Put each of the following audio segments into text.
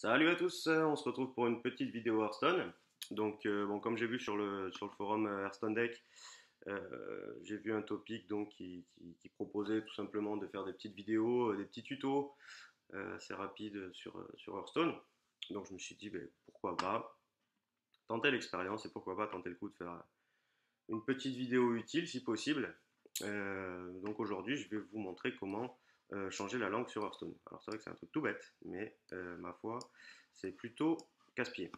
Salut à tous, on se retrouve pour une petite vidéo Hearthstone. Donc, bon, comme j'ai vu sur le forum Hearthstone Deck, j'ai vu un topic donc, qui proposait tout simplement de faire des petites vidéos, des petits tutos assez rapides sur Hearthstone. Donc, je me suis dit, ben, pourquoi pas tenter l'expérience et pourquoi pas tenter le coup de faire une petite vidéo utile si possible. Donc aujourd'hui, je vais vous montrer comment changer la langue sur Hearthstone. Alors c'est vrai que c'est un truc tout bête, mais ma foi, c'est plutôt casse-pied.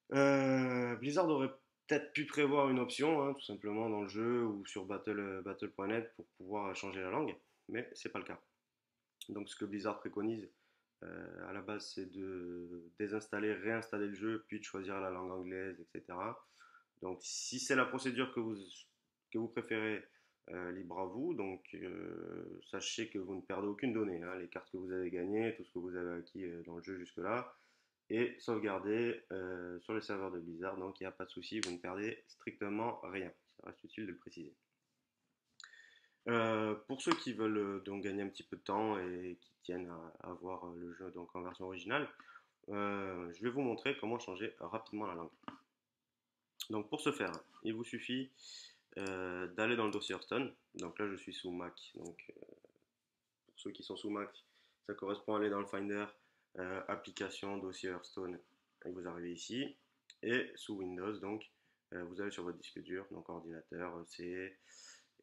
Blizzard aurait peut-être pu prévoir une option, hein, tout simplement dans le jeu ou sur battle.net pour pouvoir changer la langue, mais c'est pas le cas. Donc ce que Blizzard préconise à la base, c'est de désinstaller, réinstaller le jeu, puis de choisir la langue anglaise, etc. Donc si c'est la procédure que vous préférez, libre à vous. Donc sachez que vous ne perdez aucune donnée, hein. Les cartes que vous avez gagnées, tout ce que vous avez acquis dans le jeu jusque-là, est sauvegardé sur les serveurs de Blizzard. Donc il n'y a pas de souci, vous ne perdez strictement rien. Ça reste utile de le préciser. Pour ceux qui veulent donc gagner un petit peu de temps et qui tiennent à voir le jeu donc en version originale, je vais vous montrer comment changer rapidement la langue. Donc pour ce faire, il vous suffit d'aller dans le dossier Hearthstone. Donc là je suis sous Mac. Donc pour ceux qui sont sous Mac, ça correspond à aller dans le Finder, application, dossier Hearthstone, et vous arrivez ici. Et sous Windows, donc vous allez sur votre disque dur, donc ordinateur, CE,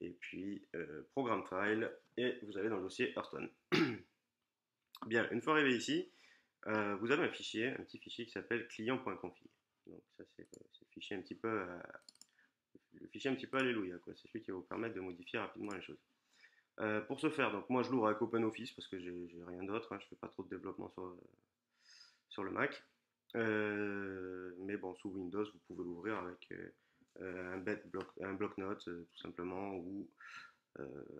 et puis Programme File, et vous allez dans le dossier Hearthstone. Bien, une fois arrivé ici, vous avez un petit fichier qui s'appelle client.config. Donc ça c'est le fichier un petit peu alléluia, quoi. C'est celui qui va vous permettre de modifier rapidement les choses. Pour ce faire, donc moi je l'ouvre avec OpenOffice parce que j'ai rien d'autre, hein, je fais pas trop de développement sur le Mac. Mais bon, sous Windows, vous pouvez l'ouvrir avec un bloc-notes tout simplement, ou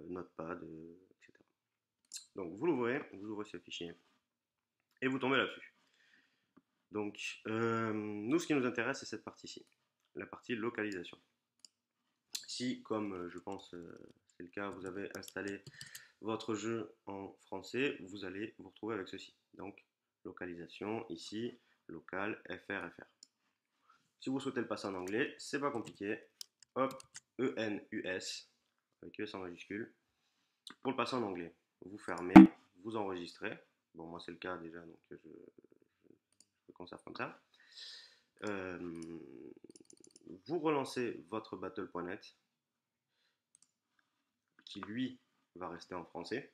Notepad, etc. Donc vous ouvrez ce fichier et vous tombez là-dessus. Donc nous, ce qui nous intéresse, c'est cette partie-ci, la partie localisation. Si, comme je pense c'est le cas, vous avez installé votre jeu en français, vous allez vous retrouver avec ceci. Donc, localisation, ici, local, FR. Si vous souhaitez le passer en anglais, c'est pas compliqué. Hop, ENUS, avec US en majuscule. Pour le passer en anglais, vous fermez, vous enregistrez. Bon, moi c'est le cas déjà, donc je conserve comme ça. Vous relancez votre battle.net, qui lui va rester en français.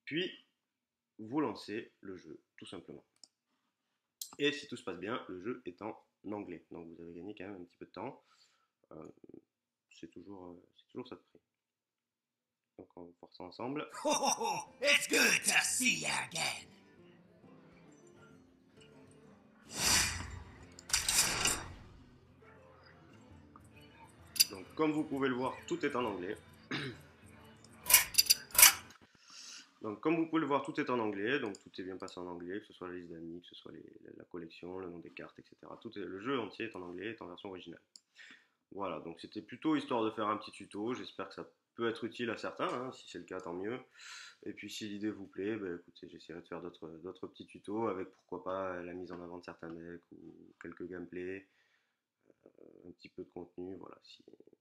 Puis, vous lancez le jeu, tout simplement. Et si tout se passe bien, le jeu est en anglais. Donc vous avez gagné quand même un petit peu de temps. C'est toujours ça de prix. Donc on va voir ça ensemble. It's good to see you again. Donc comme vous pouvez le voir, tout est en anglais. Donc comme vous pouvez le voir, tout est en anglais. Donc tout est bien passé en anglais, que ce soit la liste d'amis, que ce soit la collection, le nom des cartes, etc. Le jeu entier est en anglais, est en version originale. Voilà, donc c'était plutôt histoire de faire un petit tuto. J'espère que ça peut être utile à certains, hein. Si c'est le cas, tant mieux. Et puis si l'idée vous plaît, bah, écoutez, j'essaierai de faire d'autres petits tutos avec pourquoi pas la mise en avant de certains decks ou quelques gameplays, un petit peu de contenu. Voilà,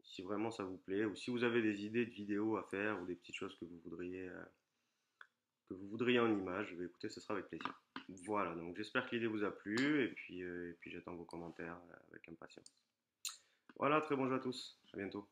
si vraiment ça vous plaît, ou si vous avez des idées de vidéos à faire ou des petites choses que vous voudriez en images, bah, écoutez, ce sera avec plaisir. Voilà, donc j'espère que l'idée vous a plu, et puis j'attends vos commentaires avec impatience. Voilà, très bon jeu à tous, à bientôt.